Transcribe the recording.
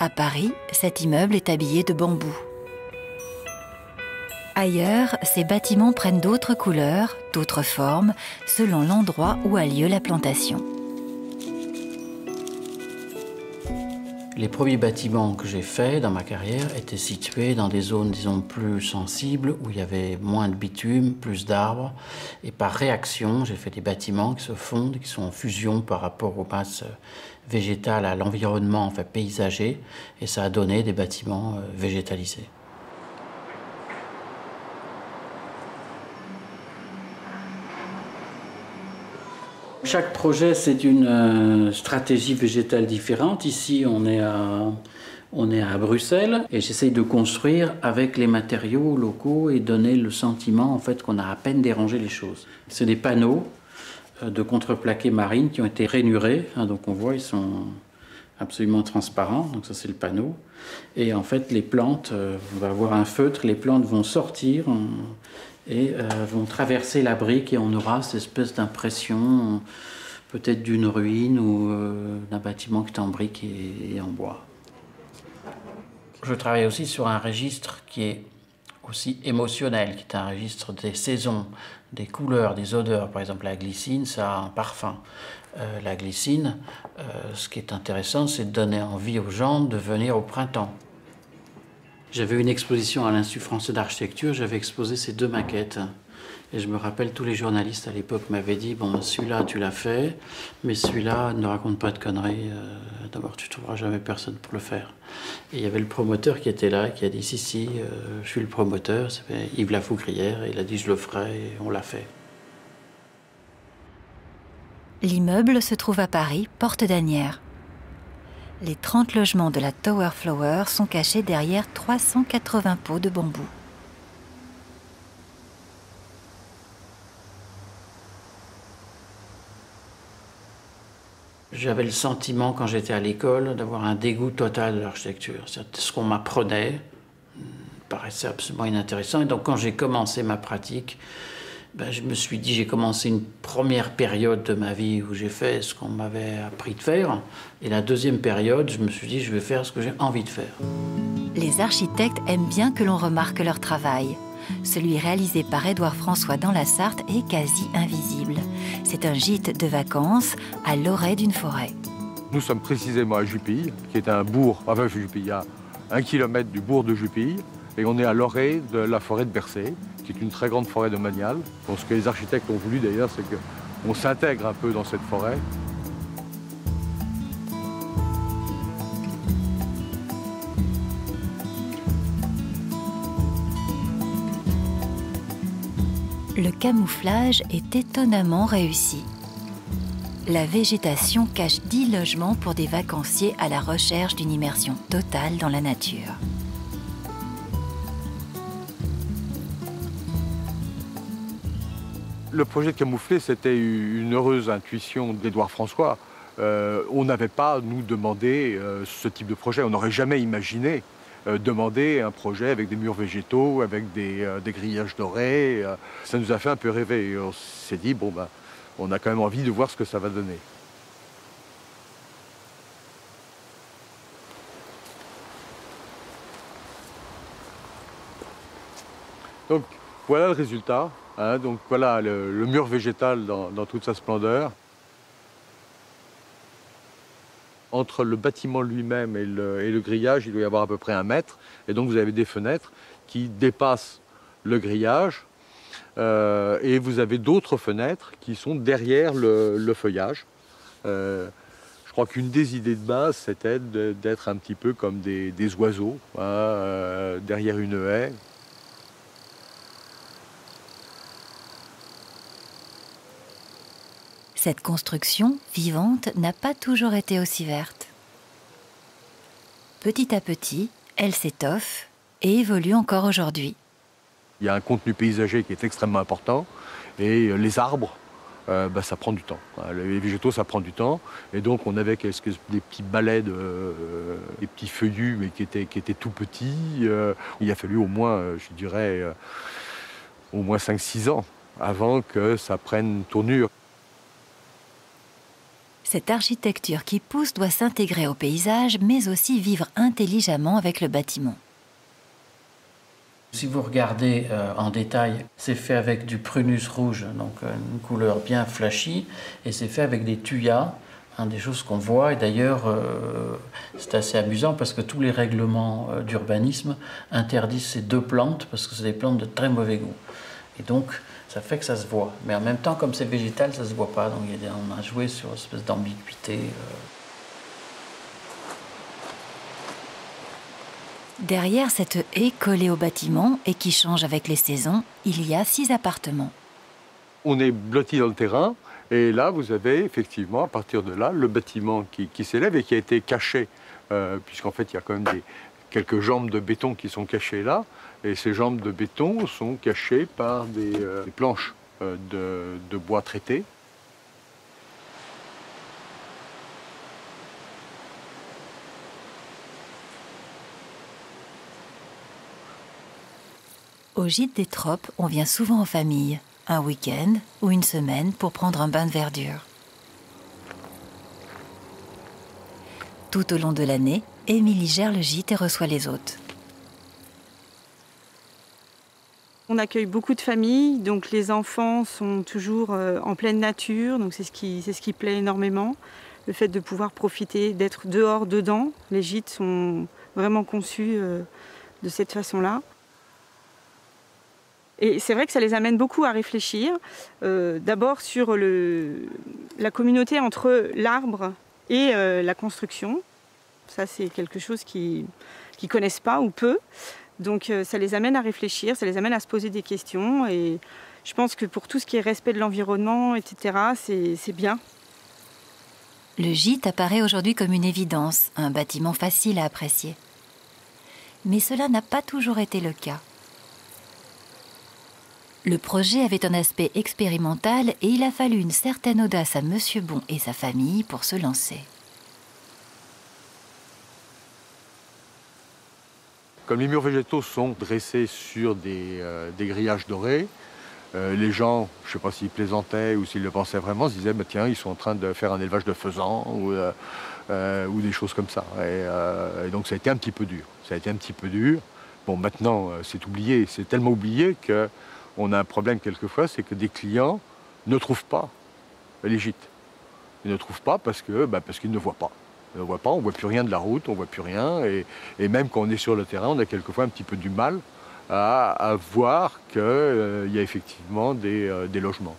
À Paris, cet immeuble est habillé de bambou. Ailleurs, ces bâtiments prennent d'autres couleurs, d'autres formes, selon l'endroit où a lieu la plantation. Les premiers bâtiments que j'ai faits dans ma carrière étaient situés dans des zones, disons, plus sensibles, où il y avait moins de bitume, plus d'arbres. Et par réaction, j'ai fait des bâtiments qui se fondent, qui sont en fusion par rapport aux masses végétales, à l'environnement, enfin paysager. Et ça a donné des bâtiments végétalisés. Chaque projet, c'est une stratégie végétale différente. Ici, on est à Bruxelles et j'essaye de construire avec les matériaux locaux et donner le sentiment en fait, qu'on a à peine dérangé les choses. C'est des panneaux de contreplaqué marine qui ont été rainurés. Donc on voit, ils sont absolument transparents. Donc ça, c'est le panneau. Et en fait, les plantes, on va avoir un feutre, les plantes vont sortir et vont traverser la brique et on aura cette espèce d'impression peut-être d'une ruine ou d'un bâtiment qui est en brique et en bois. Je travaille aussi sur un registre qui est aussi émotionnel, qui est un registre des saisons, des couleurs, des odeurs. Par exemple, la glycine, ça a un parfum. La glycine, ce qui est intéressant, c'est de donner envie aux gens de venir au printemps. J'avais une exposition à l'Institut français d'architecture, j'avais exposé ces deux maquettes. Et je me rappelle, tous les journalistes à l'époque m'avaient dit « Bon, celui-là, tu l'as fait, mais celui-là, ne raconte pas de conneries. D'abord, tu ne trouveras jamais personne pour le faire. » Et il y avait le promoteur qui était là, qui a dit « Si, je suis le promoteur, c'est Yves Lafoucrière. » Et il a dit « Je le ferai. » Et on l'a fait. L'immeuble se trouve à Paris, porte d'Asnières. Les 30 logements de la Tower Flower sont cachés derrière 380 pots de bambou. J'avais le sentiment, quand j'étais à l'école, d'avoir un dégoût total de l'architecture. Ce qu'on m'apprenait me paraissait absolument inintéressant. Et donc, quand j'ai commencé ma pratique, je me suis dit, j'ai commencé une première période de ma vie où j'ai fait ce qu'on m'avait appris de faire. Et la deuxième période, je me suis dit, je vais faire ce que j'ai envie de faire. Les architectes aiment bien que l'on remarque leur travail. Celui réalisé par Édouard François dans la Sarthe est quasi invisible. C'est un gîte de vacances à l'orée d'une forêt. Nous sommes précisément à Jupille, qui est un bourg, enfin Jupille, à 1 kilomètre du bourg de Jupille. Et on est à l'orée de la forêt de Bercé, qui est une très grande forêt domaniale. Bon, ce que les architectes ont voulu d'ailleurs, c'est qu'on s'intègre un peu dans cette forêt. Le camouflage est étonnamment réussi. La végétation cache 10 logements pour des vacanciers à la recherche d'une immersion totale dans la nature. Le projet de camoufler, c'était une heureuse intuition d'Édouard François. On n'avait pas, nous, demandé ce type de projet. On n'aurait jamais imaginé demander un projet avec des murs végétaux, avec des grillages dorés. Ça nous a fait un peu rêver. Et on s'est dit, bon, on a quand même envie de voir ce que ça va donner. Donc, voilà le résultat. Hein, donc voilà le mur végétal dans toute sa splendeur. Entre le bâtiment lui-même et le grillage, il doit y avoir à peu près 1 mètre. Et donc vous avez des fenêtres qui dépassent le grillage. Et vous avez d'autres fenêtres qui sont derrière le feuillage. Je crois qu'une des idées de base, c'était d'être un petit peu comme des oiseaux, hein, derrière une haie. Cette construction vivante n'a pas toujours été aussi verte. Petit à petit, elle s'étoffe et évolue encore aujourd'hui. Il y a un contenu paysager qui est extrêmement important et les arbres, ça prend du temps. Les végétaux, ça prend du temps. Et donc on avait des petits balais, des petits feuillus, mais qui étaient tout petits. Il a fallu au moins, je dirais, au moins 5-6 ans avant que ça prenne tournure. Cette architecture qui pousse doit s'intégrer au paysage, mais aussi vivre intelligemment avec le bâtiment. Si vous regardez en détail, c'est fait avec du prunus rouge, donc une couleur bien flashy, et c'est fait avec des tuyas, des choses qu'on voit. Et d'ailleurs, c'est assez amusant parce que tous les règlements d'urbanisme interdisent ces deux plantes parce que c'est des plantes de très mauvais goût. Et donc, ça fait que ça se voit. Mais en même temps, comme c'est végétal, ça ne se voit pas. Donc on a joué sur une espèce d'ambiguïté. Derrière cette haie collée au bâtiment et qui change avec les saisons, il y a 6 appartements. On est blotti dans le terrain et là vous avez effectivement à partir de là le bâtiment qui s'élève et qui a été caché puisqu'en fait il y a quand même quelques jambes de béton qui sont cachées là et ces jambes de béton sont cachées par des planches de bois traité. Au gîte des Tropes, on vient souvent en famille, un week-end ou une semaine pour prendre un bain de verdure. Tout au long de l'année, Émilie gère le gîte et reçoit les hôtes. On accueille beaucoup de familles, donc les enfants sont toujours en pleine nature, donc c'est ce qui plaît énormément. Le fait de pouvoir profiter, d'être dehors, dedans. Les gîtes sont vraiment conçus de cette façon-là. Et c'est vrai que ça les amène beaucoup à réfléchir, d'abord sur la communauté entre l'arbre et la construction. Ça, c'est quelque chose qu'ils ne connaissent pas ou peu. Donc ça les amène à réfléchir, ça les amène à se poser des questions. Et je pense que pour tout ce qui est respect de l'environnement, etc., c'est bien. Le gîte apparaît aujourd'hui comme une évidence, un bâtiment facile à apprécier. Mais cela n'a pas toujours été le cas. Le projet avait un aspect expérimental et il a fallu une certaine audace à Monsieur Bon et sa famille pour se lancer. Comme les murs végétaux sont dressés sur des grillages dorés, les gens, je ne sais pas s'ils plaisantaient ou s'ils le pensaient vraiment, se disaient bah, tiens, ils sont en train de faire un élevage de faisans ou des choses comme ça. Et donc ça a été un petit peu dur. Ça a été un petit peu dur. Bon, maintenant, c'est oublié. C'est tellement oublié qu'on a un problème quelquefois, c'est que des clients ne trouvent pas les gîtes. Ils ne trouvent pas parce qu'ils ne voient pas. On ne voit pas, on ne voit plus rien de la route, on ne voit plus rien. Et même quand on est sur le terrain, on a quelquefois un petit peu du mal à voir qu'il y a effectivement des logements.